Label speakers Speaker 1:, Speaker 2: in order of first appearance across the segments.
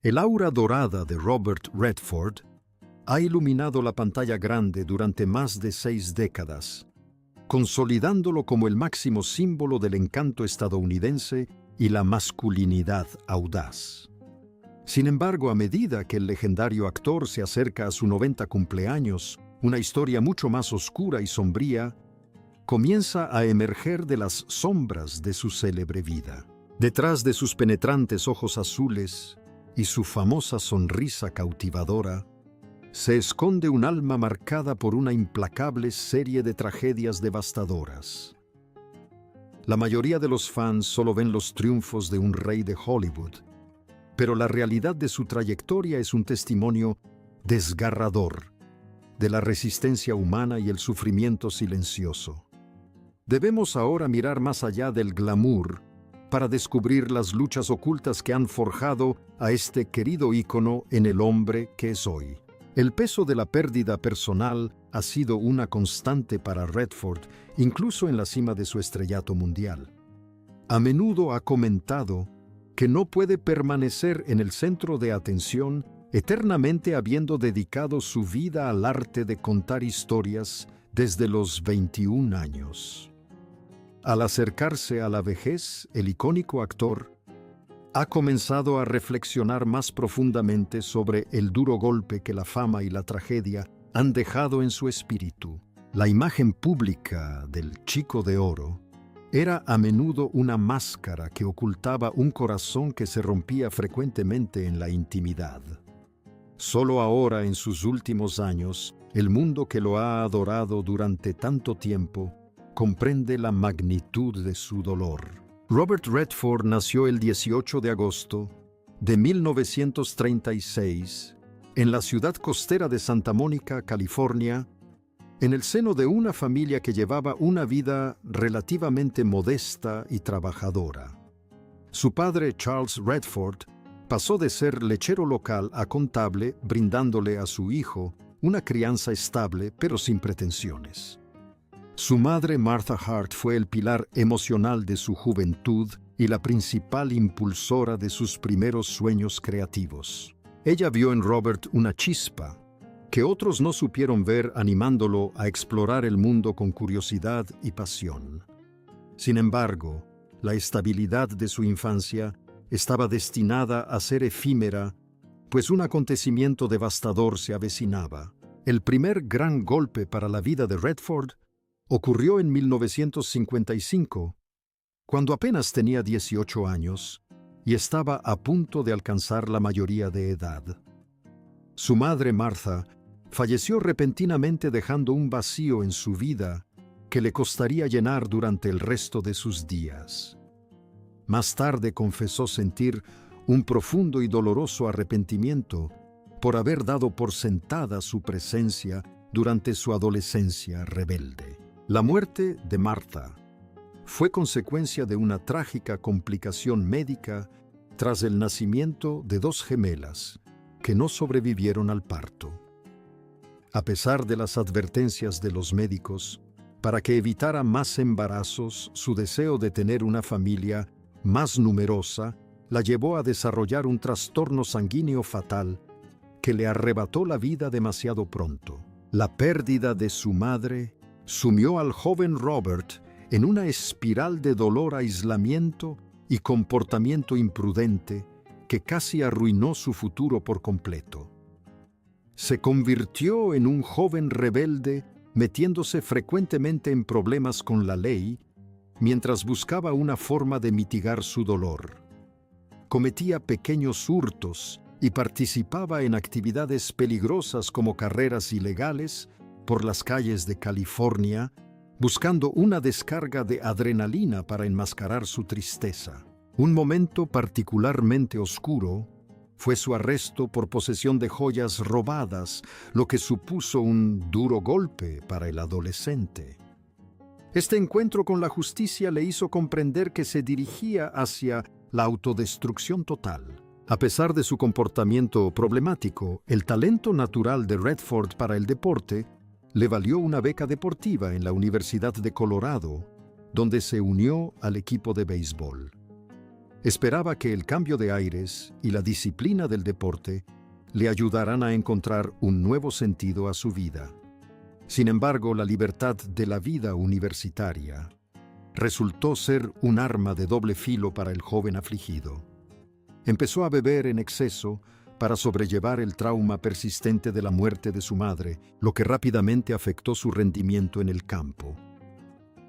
Speaker 1: El aura dorada de Robert Redford ha iluminado la pantalla grande durante más de 6 décadas, consolidándolo como el máximo símbolo del encanto estadounidense y la masculinidad audaz. Sin embargo, a medida que el legendario actor se acerca a su 90 cumpleaños, una historia mucho más oscura y sombría comienza a emerger de las sombras de su célebre vida. Detrás de sus penetrantes ojos azules y su famosa sonrisa cautivadora, se esconde un alma marcada por una implacable serie de tragedias devastadoras. La mayoría de los fans solo ven los triunfos de un rey de Hollywood, pero la realidad de su trayectoria es un testimonio desgarrador de la resistencia humana y el sufrimiento silencioso. Debemos ahora mirar más allá del glamour para descubrir las luchas ocultas que han forjado a este querido ícono en el hombre que es hoy. El peso de la pérdida personal ha sido una constante para Redford, incluso en la cima de su estrellato mundial. A menudo ha comentado que no puede permanecer en el centro de atención eternamente habiendo dedicado su vida al arte de contar historias desde los 21 años. Al acercarse a la vejez, el icónico actor ha comenzado a reflexionar más profundamente sobre el duro golpe que la fama y la tragedia han dejado en su espíritu. La imagen pública del Chico de Oro era a menudo una máscara que ocultaba un corazón que se rompía frecuentemente en la intimidad. Solo ahora, en sus últimos años, el mundo que lo ha adorado durante tanto tiempo comprende la magnitud de su dolor. Robert Redford nació el 18 de agosto de 1936 en la ciudad costera de Santa Mónica, California, en el seno de una familia que llevaba una vida relativamente modesta y trabajadora. Su padre, Charles Redford, pasó de ser lechero local a contable, brindándole a su hijo una crianza estable pero sin pretensiones. Su madre, Martha Hart, fue el pilar emocional de su juventud y la principal impulsora de sus primeros sueños creativos. Ella vio en Robert una chispa que otros no supieron ver, animándolo a explorar el mundo con curiosidad y pasión. Sin embargo, la estabilidad de su infancia estaba destinada a ser efímera, pues un acontecimiento devastador se avecinaba. El primer gran golpe para la vida de Redford ocurrió en 1955, cuando apenas tenía 18 años y estaba a punto de alcanzar la mayoría de edad. Su madre, Martha, falleció repentinamente dejando un vacío en su vida que le costaría llenar durante el resto de sus días. Más tarde confesó sentir un profundo y doloroso arrepentimiento por haber dado por sentada su presencia durante su adolescencia rebelde. La muerte de Martha fue consecuencia de una trágica complicación médica tras el nacimiento de 2 gemelas que no sobrevivieron al parto. A pesar de las advertencias de los médicos, para que evitara más embarazos, su deseo de tener una familia más numerosa la llevó a desarrollar un trastorno sanguíneo fatal que le arrebató la vida demasiado pronto. La pérdida de su madre sumió al joven Robert en una espiral de dolor, aislamiento y comportamiento imprudente que casi arruinó su futuro por completo. Se convirtió en un joven rebelde, metiéndose frecuentemente en problemas con la ley, mientras buscaba una forma de mitigar su dolor. Cometía pequeños hurtos y participaba en actividades peligrosas como carreras ilegales por las calles de California, buscando una descarga de adrenalina para enmascarar su tristeza. Un momento particularmente oscuro fue su arresto por posesión de joyas robadas, lo que supuso un duro golpe para el adolescente. Este encuentro con la justicia le hizo comprender que se dirigía hacia la autodestrucción total. A pesar de su comportamiento problemático, el talento natural de Redford para el deporte le valió una beca deportiva en la Universidad de Colorado, donde se unió al equipo de béisbol. Esperaba que el cambio de aires y la disciplina del deporte le ayudarán a encontrar un nuevo sentido a su vida. Sin embargo, la libertad de la vida universitaria resultó ser un arma de doble filo para el joven afligido. Empezó a beber en exceso para sobrellevar el trauma persistente de la muerte de su madre, lo que rápidamente afectó su rendimiento en el campo.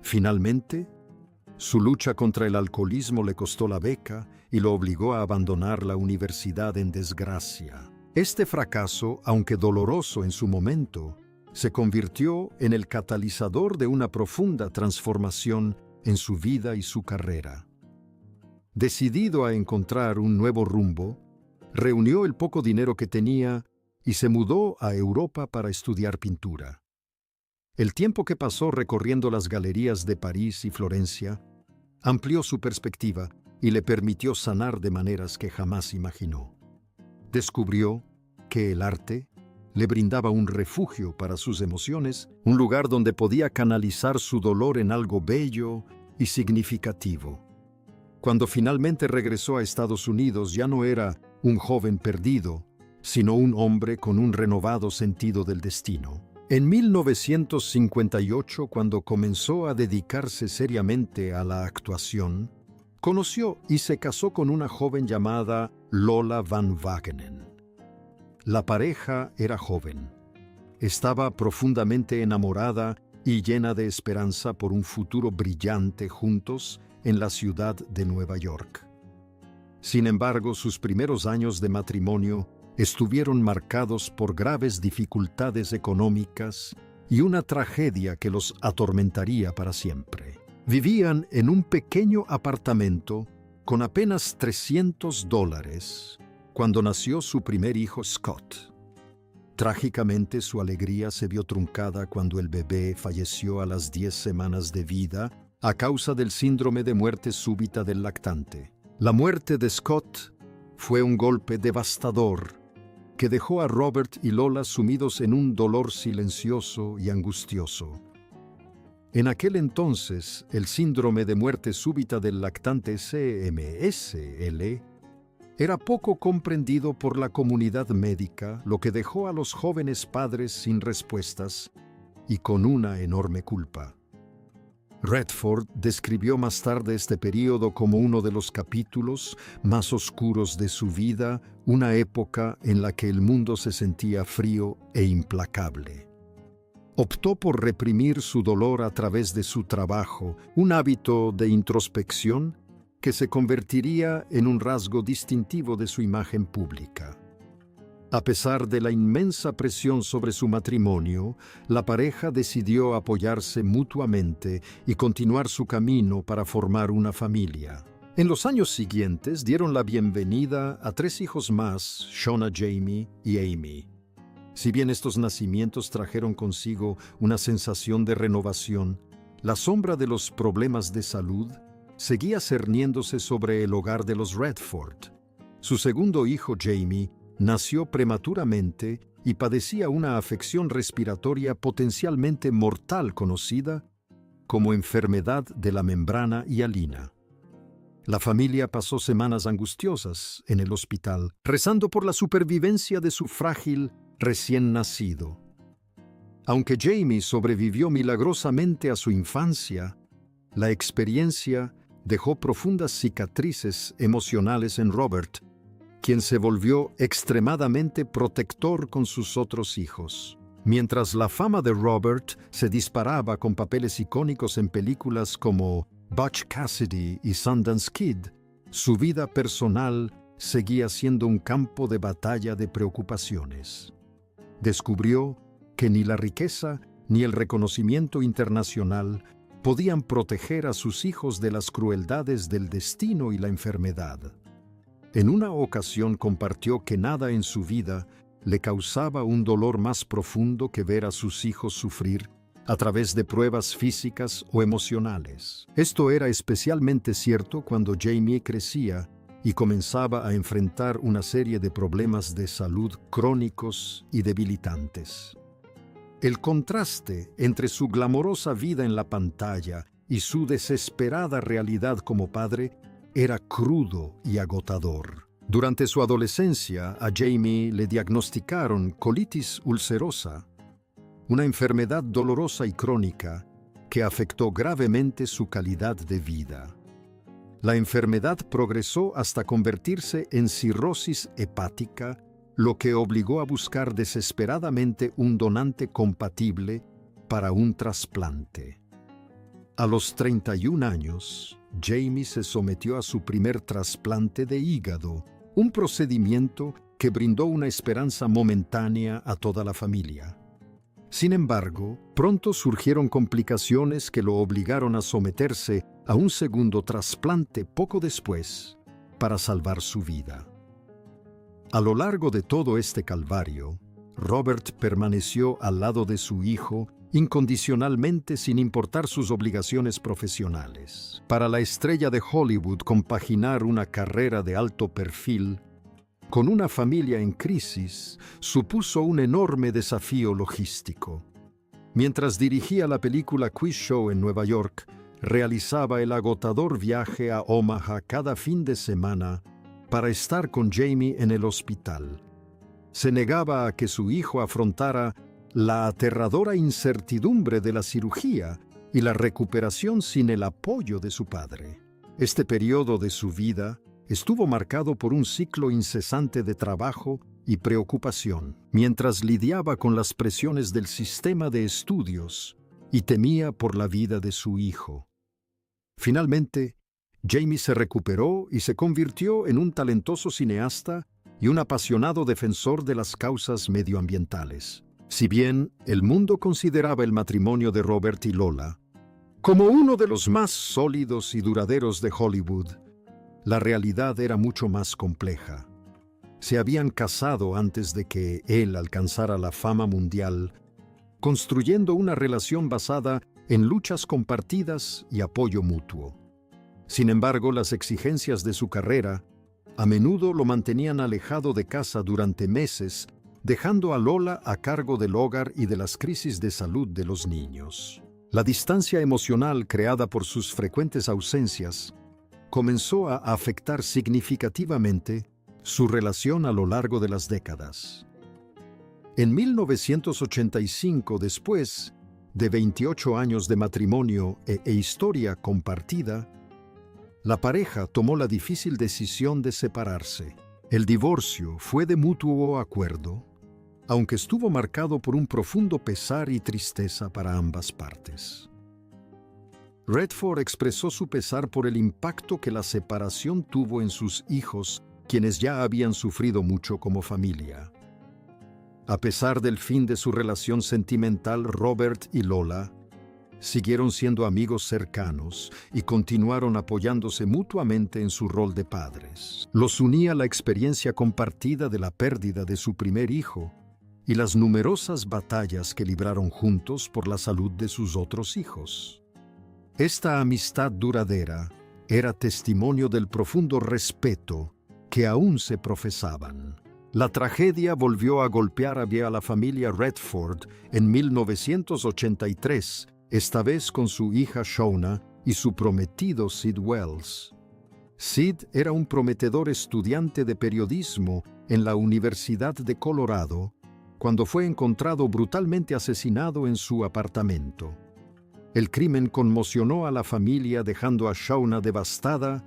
Speaker 1: Finalmente, su lucha contra el alcoholismo le costó la beca y lo obligó a abandonar la universidad en desgracia. Este fracaso, aunque doloroso en su momento, se convirtió en el catalizador de una profunda transformación en su vida y su carrera. Decidido a encontrar un nuevo rumbo, reunió el poco dinero que tenía y se mudó a Europa para estudiar pintura. El tiempo que pasó recorriendo las galerías de París y Florencia amplió su perspectiva y le permitió sanar de maneras que jamás imaginó. Descubrió que el arte le brindaba un refugio para sus emociones, un lugar donde podía canalizar su dolor en algo bello y significativo. Cuando finalmente regresó a Estados Unidos, ya no era un joven perdido, sino un hombre con un renovado sentido del destino. En 1958, cuando comenzó a dedicarse seriamente a la actuación, conoció y se casó con una joven llamada Lola Van Wagenen. La pareja era joven. Estaba profundamente enamorada y llena de esperanza por un futuro brillante juntos en la ciudad de Nueva York. Sin embargo, sus primeros años de matrimonio estuvieron marcados por graves dificultades económicas y una tragedia que los atormentaría para siempre. Vivían en un pequeño apartamento con apenas $300 cuando nació su primer hijo, Scott. Trágicamente, su alegría se vio truncada cuando el bebé falleció a las 10 semanas de vida a causa del síndrome de muerte súbita del lactante. La muerte de Scott fue un golpe devastador que dejó a Robert y Lola sumidos en un dolor silencioso y angustioso. En aquel entonces, el síndrome de muerte súbita del lactante CMSL era poco comprendido por la comunidad médica, lo que dejó a los jóvenes padres sin respuestas y con una enorme culpa. Redford describió más tarde este período como uno de los capítulos más oscuros de su vida, una época en la que el mundo se sentía frío e implacable. Optó por reprimir su dolor a través de su trabajo, un hábito de introspección que se convertiría en un rasgo distintivo de su imagen pública. A pesar de la inmensa presión sobre su matrimonio, la pareja decidió apoyarse mutuamente y continuar su camino para formar una familia. En los años siguientes dieron la bienvenida a 3 hijos más, Shona, Jamie y Amy. Si bien estos nacimientos trajeron consigo una sensación de renovación, la sombra de los problemas de salud seguía cerniéndose sobre el hogar de los Redford. Su segundo hijo, Jamie, nació prematuramente y padecía una afección respiratoria potencialmente mortal conocida como enfermedad de la membrana hialina. La familia pasó semanas angustiosas en el hospital, rezando por la supervivencia de su frágil recién nacido. Aunque Jamie sobrevivió milagrosamente a su infancia, la experiencia dejó profundas cicatrices emocionales en Robert, quien se volvió extremadamente protector con sus otros hijos. Mientras la fama de Robert se disparaba con papeles icónicos en películas como Butch Cassidy y Sundance Kid, su vida personal seguía siendo un campo de batalla de preocupaciones. Descubrió que ni la riqueza ni el reconocimiento internacional podían proteger a sus hijos de las crueldades del destino y la enfermedad. En una ocasión compartió que nada en su vida le causaba un dolor más profundo que ver a sus hijos sufrir a través de pruebas físicas o emocionales. Esto era especialmente cierto cuando Jamie crecía y comenzaba a enfrentar una serie de problemas de salud crónicos y debilitantes. El contraste entre su glamorosa vida en la pantalla y su desesperada realidad como padre era crudo y agotador. Durante su adolescencia, a Jamie le diagnosticaron colitis ulcerosa, una enfermedad dolorosa y crónica que afectó gravemente su calidad de vida. La enfermedad progresó hasta convertirse en cirrosis hepática, lo que obligó a buscar desesperadamente un donante compatible para un trasplante. A los 31 años, Jamie se sometió a su primer trasplante de hígado, un procedimiento que brindó una esperanza momentánea a toda la familia. Sin embargo, pronto surgieron complicaciones que lo obligaron a someterse a un segundo trasplante poco después para salvar su vida. A lo largo de todo este calvario, Robert permaneció al lado de su hijo incondicionalmente sin importar sus obligaciones profesionales. Para la estrella de Hollywood, compaginar una carrera de alto perfil con una familia en crisis supuso un enorme desafío logístico. Mientras dirigía la película Quiz Show en Nueva York, realizaba el agotador viaje a Omaha cada fin de semana para estar con Jamie en el hospital. Se negaba a que su hijo afrontara la aterradora incertidumbre de la cirugía y la recuperación sin el apoyo de su padre. Este periodo de su vida estuvo marcado por un ciclo incesante de trabajo y preocupación, mientras lidiaba con las presiones del sistema de estudios y temía por la vida de su hijo. Finalmente, Jamie se recuperó y se convirtió en un talentoso cineasta y un apasionado defensor de las causas medioambientales. Si bien el mundo consideraba el matrimonio de Robert y Lola como uno de los más sólidos y duraderos de Hollywood, la realidad era mucho más compleja. Se habían casado antes de que él alcanzara la fama mundial, construyendo una relación basada en luchas compartidas y apoyo mutuo. Sin embargo, las exigencias de su carrera a menudo lo mantenían alejado de casa durante meses, dejando a Lola a cargo del hogar y de las crisis de salud de los niños. La distancia emocional creada por sus frecuentes ausencias comenzó a afectar significativamente su relación a lo largo de las décadas. En 1985, después de 28 años de matrimonio e historia compartida, la pareja tomó la difícil decisión de separarse. El divorcio fue de mutuo acuerdo, aunque estuvo marcado por un profundo pesar y tristeza para ambas partes. Redford expresó su pesar por el impacto que la separación tuvo en sus hijos, quienes ya habían sufrido mucho como familia. A pesar del fin de su relación sentimental, Robert y Lola siguieron siendo amigos cercanos y continuaron apoyándose mutuamente en su rol de padres. Los unía la experiencia compartida de la pérdida de su primer hijo y las numerosas batallas que libraron juntos por la salud de sus otros hijos. Esta amistad duradera era testimonio del profundo respeto que aún se profesaban. La tragedia volvió a golpear a la familia Redford en 1983, esta vez con su hija Shona y su prometido Sid Wells. Sid era un prometedor estudiante de periodismo en la Universidad de Colorado cuando fue encontrado brutalmente asesinado en su apartamento. El crimen conmocionó a la familia, dejando a Shona devastada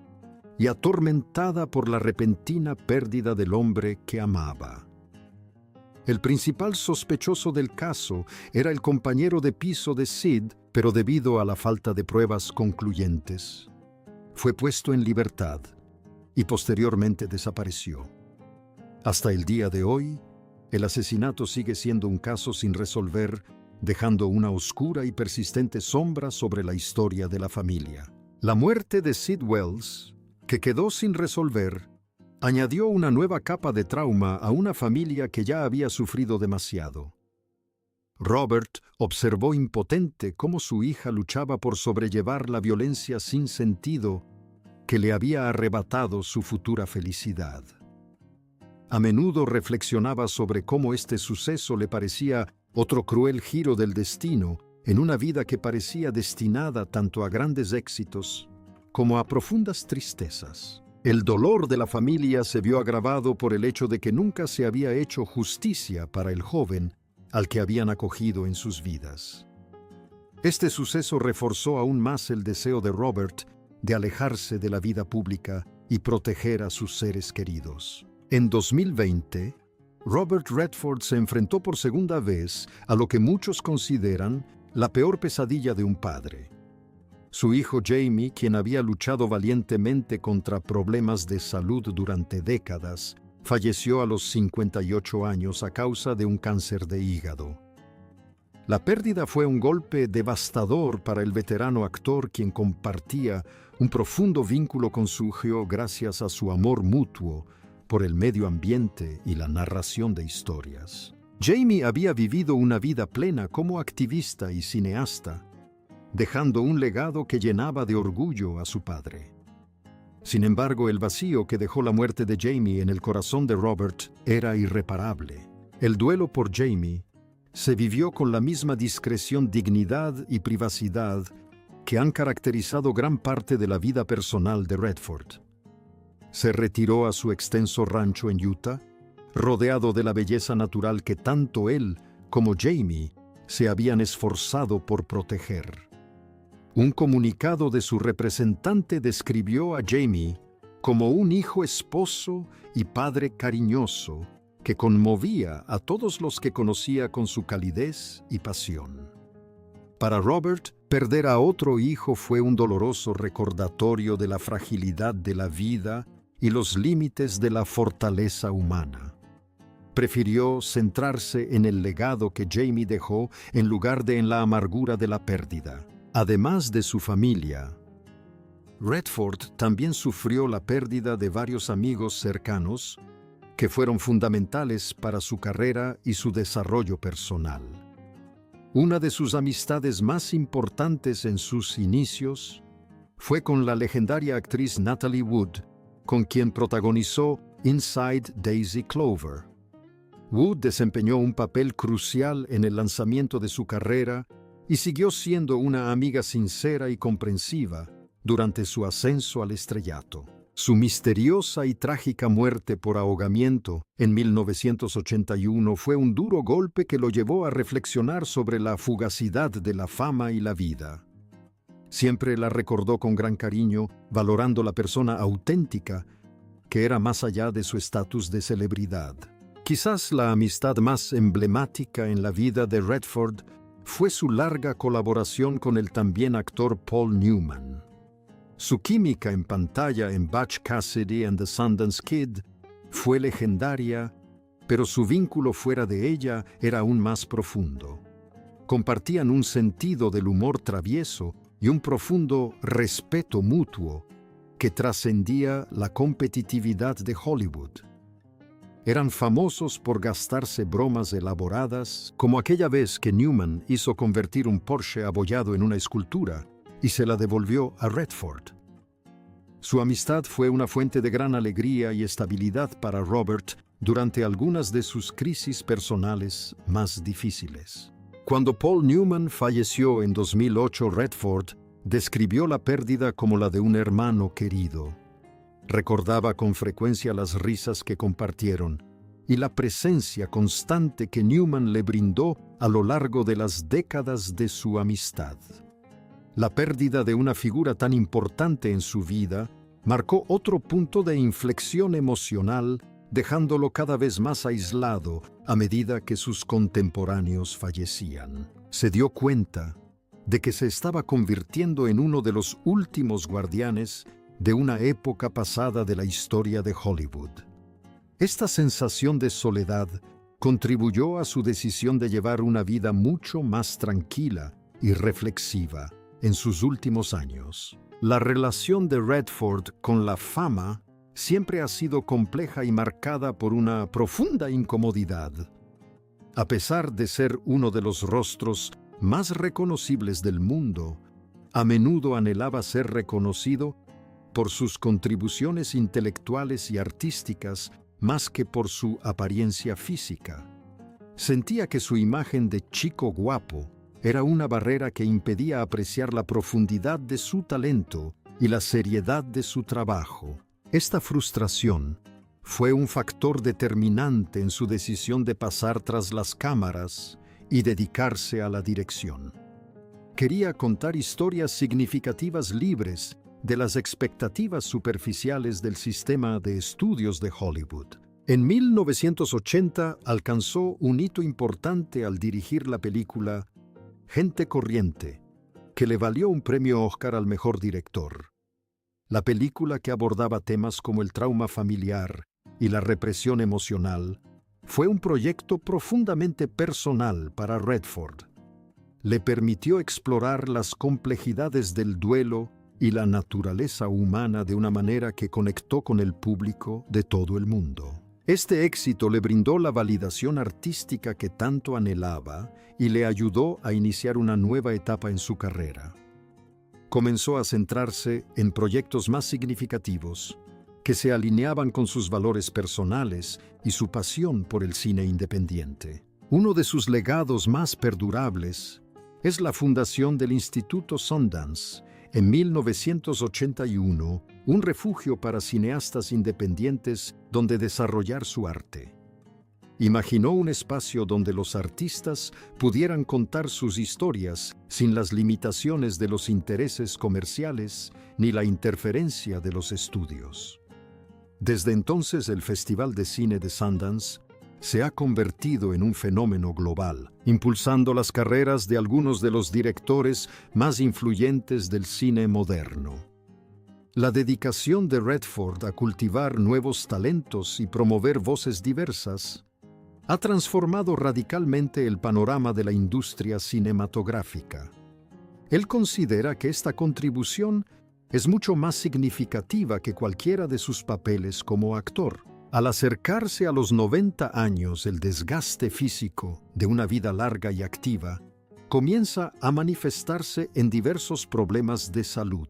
Speaker 1: y atormentada por la repentina pérdida del hombre que amaba. El principal sospechoso del caso era el compañero de piso de Sid, pero debido a la falta de pruebas concluyentes, fue puesto en libertad y posteriormente desapareció. Hasta el día de hoy, el asesinato sigue siendo un caso sin resolver, dejando una oscura y persistente sombra sobre la historia de la familia. La muerte de Sid Wells, que quedó sin resolver, añadió una nueva capa de trauma a una familia que ya había sufrido demasiado. Robert observó impotente cómo su hija luchaba por sobrellevar la violencia sin sentido que le había arrebatado su futura felicidad. A menudo reflexionaba sobre cómo este suceso le parecía otro cruel giro del destino en una vida que parecía destinada tanto a grandes éxitos como a profundas tristezas. El dolor de la familia se vio agravado por el hecho de que nunca se había hecho justicia para el joven al que habían acogido en sus vidas. Este suceso reforzó aún más el deseo de Robert de alejarse de la vida pública y proteger a sus seres queridos. En 2020, Robert Redford se enfrentó por segunda vez a lo que muchos consideran la peor pesadilla de un padre. Su hijo Jamie, quien había luchado valientemente contra problemas de salud durante décadas, falleció a los 58 años a causa de un cáncer de hígado. La pérdida fue un golpe devastador para el veterano actor, quien compartía un profundo vínculo con su hijo gracias a su amor mutuo por el medio ambiente y la narración de historias. Jamie había vivido una vida plena como activista y cineasta, dejando un legado que llenaba de orgullo a su padre. Sin embargo, el vacío que dejó la muerte de Jamie en el corazón de Robert era irreparable. El duelo por Jamie se vivió con la misma discreción, dignidad y privacidad que han caracterizado gran parte de la vida personal de Redford. Se retiró a su extenso rancho en Utah, rodeado de la belleza natural que tanto él como Jamie se habían esforzado por proteger. Un comunicado de su representante describió a Jamie como un hijo esposo y padre cariñoso que conmovía a todos los que conocía con su calidez y pasión. Para Robert, perder a otro hijo fue un doloroso recordatorio de la fragilidad de la vida y los límites de la fortaleza humana. Prefirió centrarse en el legado que Jamie dejó en lugar de en la amargura de la pérdida. Además de su familia, Redford también sufrió la pérdida de varios amigos cercanos que fueron fundamentales para su carrera y su desarrollo personal. Una de sus amistades más importantes en sus inicios fue con la legendaria actriz Natalie Wood, con quien protagonizó Inside Daisy Clover. Wood desempeñó un papel crucial en el lanzamiento de su carrera y siguió siendo una amiga sincera y comprensiva durante su ascenso al estrellato. Su misteriosa y trágica muerte por ahogamiento en 1981 fue un duro golpe que lo llevó a reflexionar sobre la fugacidad de la fama y la vida. Siempre la recordó con gran cariño, valorando la persona auténtica que era más allá de su estatus de celebridad. Quizás la amistad más emblemática en la vida de Redford fue su larga colaboración con el también actor Paul Newman. Su química en pantalla en Butch Cassidy and the Sundance Kid fue legendaria, pero su vínculo fuera de ella era aún más profundo. Compartían un sentido del humor travieso y un profundo respeto mutuo que trascendía la competitividad de Hollywood. Eran famosos por gastarse bromas elaboradas, como aquella vez que Newman hizo convertir un Porsche abollado en una escultura y se la devolvió a Redford. Su amistad fue una fuente de gran alegría y estabilidad para Robert durante algunas de sus crisis personales más difíciles. Cuando Paul Newman falleció en 2008, Redford describió la pérdida como la de un hermano querido. Recordaba con frecuencia las risas que compartieron y la presencia constante que Newman le brindó a lo largo de las décadas de su amistad. La pérdida de una figura tan importante en su vida marcó otro punto de inflexión emocional, dejándolo cada vez más aislado a medida que sus contemporáneos fallecían. Se dio cuenta de que se estaba convirtiendo en uno de los últimos guardianes de una época pasada de la historia de Hollywood. Esta sensación de soledad contribuyó a su decisión de llevar una vida mucho más tranquila y reflexiva en sus últimos años. La relación de Redford con la fama siempre ha sido compleja y marcada por una profunda incomodidad. A pesar de ser uno de los rostros más reconocibles del mundo, a menudo anhelaba ser reconocido por sus contribuciones intelectuales y artísticas más que por su apariencia física. Sentía que su imagen de chico guapo era una barrera que impedía apreciar la profundidad de su talento y la seriedad de su trabajo. Esta frustración fue un factor determinante en su decisión de pasar tras las cámaras y dedicarse a la dirección. Quería contar historias significativas libres de las expectativas superficiales del sistema de estudios de Hollywood. En 1980 alcanzó un hito importante al dirigir la película Gente Corriente, que le valió un premio Oscar al mejor director. La película, que abordaba temas como el trauma familiar y la represión emocional, fue un proyecto profundamente personal para Redford. Le permitió explorar las complejidades del duelo y la naturaleza humana de una manera que conectó con el público de todo el mundo. Este éxito le brindó la validación artística que tanto anhelaba y le ayudó a iniciar una nueva etapa en su carrera. Comenzó a centrarse en proyectos más significativos que se alineaban con sus valores personales y su pasión por el cine independiente. Uno de sus legados más perdurables es la fundación del Instituto Sundance en 1981, un refugio para cineastas independientes donde desarrollar su arte. Imaginó un espacio donde los artistas pudieran contar sus historias sin las limitaciones de los intereses comerciales ni la interferencia de los estudios. Desde entonces, el Festival de Cine de Sundance se ha convertido en un fenómeno global, impulsando las carreras de algunos de los directores más influyentes del cine moderno. La dedicación de Redford a cultivar nuevos talentos y promover voces diversas ha transformado radicalmente el panorama de la industria cinematográfica. Él considera que esta contribución es mucho más significativa que cualquiera de sus papeles como actor. Al acercarse a los 90 años, el desgaste físico de una vida larga y activa comienza a manifestarse en diversos problemas de salud.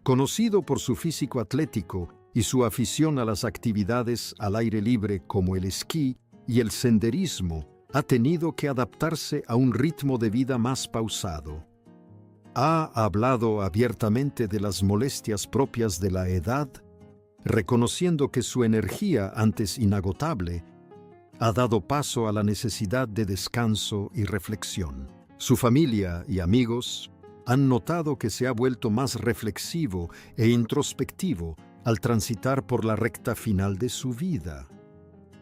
Speaker 1: Conocido por su físico atlético y su afición a las actividades al aire libre como el esquí y el senderismo, ha tenido que adaptarse a un ritmo de vida más pausado. Ha hablado abiertamente de las molestias propias de la edad, reconociendo que su energía, antes inagotable, ha dado paso a la necesidad de descanso y reflexión. Su familia y amigos han notado que se ha vuelto más reflexivo e introspectivo al transitar por la recta final de su vida.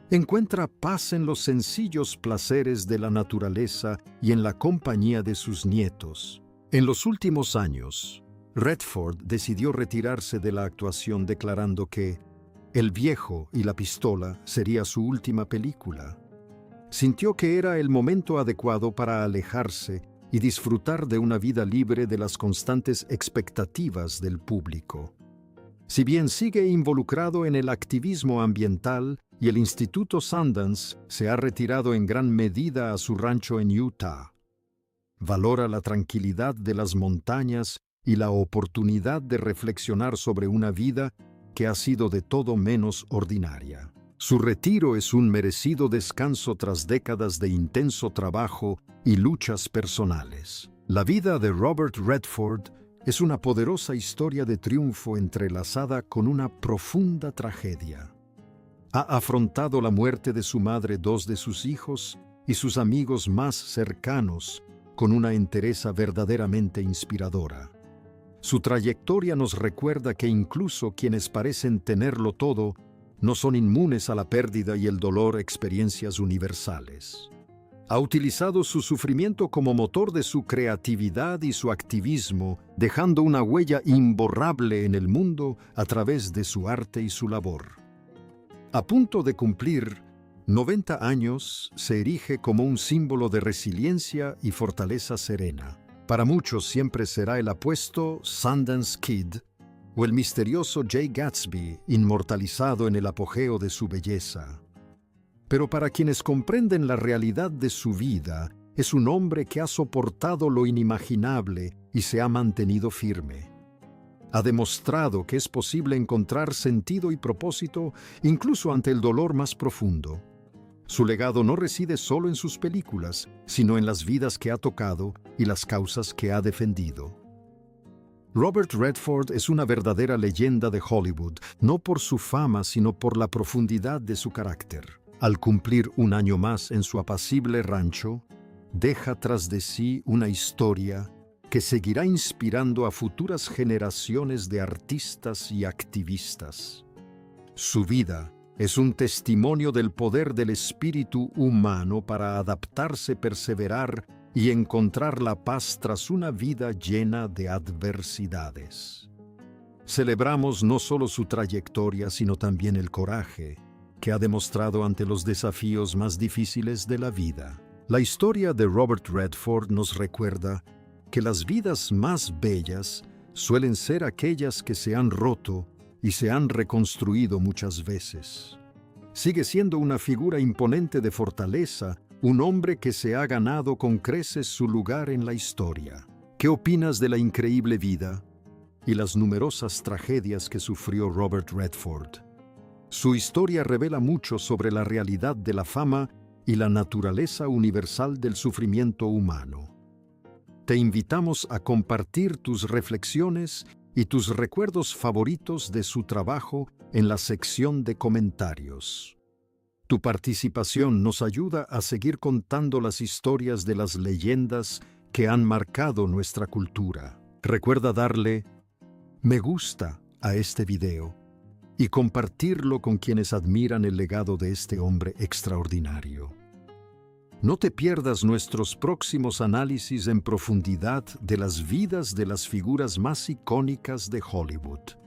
Speaker 1: Encuentra paz en los sencillos placeres de la naturaleza y en la compañía de sus nietos. En los últimos años, Redford decidió retirarse de la actuación, declarando que El viejo y la pistola sería su última película. Sintió que era el momento adecuado para alejarse y disfrutar de una vida libre de las constantes expectativas del público. Si bien sigue involucrado en el activismo ambiental y el Instituto Sundance se ha retirado en gran medida a su rancho en Utah, valora la tranquilidad de las montañas y la oportunidad de reflexionar sobre una vida que ha sido de todo menos ordinaria. Su retiro es un merecido descanso tras décadas de intenso trabajo y luchas personales. La vida de Robert Redford es una poderosa historia de triunfo entrelazada con una profunda tragedia. Ha afrontado la muerte de su madre, dos de sus hijos y sus amigos más cercanos con una entereza verdaderamente inspiradora. Su trayectoria nos recuerda que incluso quienes parecen tenerlo todo no son inmunes a la pérdida y el dolor, experiencias universales. Ha utilizado su sufrimiento como motor de su creatividad y su activismo, dejando una huella imborrable en el mundo a través de su arte y su labor. A punto de cumplir 90 años, se erige como un símbolo de resiliencia y fortaleza serena. Para muchos siempre será el apuesto Sundance Kid o el misterioso Jay Gatsby, inmortalizado en el apogeo de su belleza. Pero para quienes comprenden la realidad de su vida, es un hombre que ha soportado lo inimaginable y se ha mantenido firme. Ha demostrado que es posible encontrar sentido y propósito incluso ante el dolor más profundo. Su legado no reside solo en sus películas, sino en las vidas que ha tocado y las causas que ha defendido. Robert Redford es una verdadera leyenda de Hollywood, no por su fama, sino por la profundidad de su carácter. Al cumplir un año más en su apacible rancho, deja tras de sí una historia que seguirá inspirando a futuras generaciones de artistas y activistas. Su vida es un testimonio del poder del espíritu humano para adaptarse, perseverar y encontrar la paz tras una vida llena de adversidades. Celebramos no solo su trayectoria, sino también el coraje que ha demostrado ante los desafíos más difíciles de la vida. La historia de Robert Redford nos recuerda que las vidas más bellas suelen ser aquellas que se han roto y se han reconstruido muchas veces. Sigue siendo una figura imponente de fortaleza, un hombre que se ha ganado con creces su lugar en la historia. ¿Qué opinas de la increíble vida y las numerosas tragedias que sufrió Robert Redford? Su historia revela mucho sobre la realidad de la fama y la naturaleza universal del sufrimiento humano. Te invitamos a compartir tus reflexiones y tus recuerdos favoritos de su trabajo en la sección de comentarios. Tu participación nos ayuda a seguir contando las historias de las leyendas que han marcado nuestra cultura. Recuerda darle me gusta a este video y compartirlo con quienes admiran el legado de este hombre extraordinario. No te pierdas nuestros próximos análisis en profundidad de las vidas de las figuras más icónicas de Hollywood.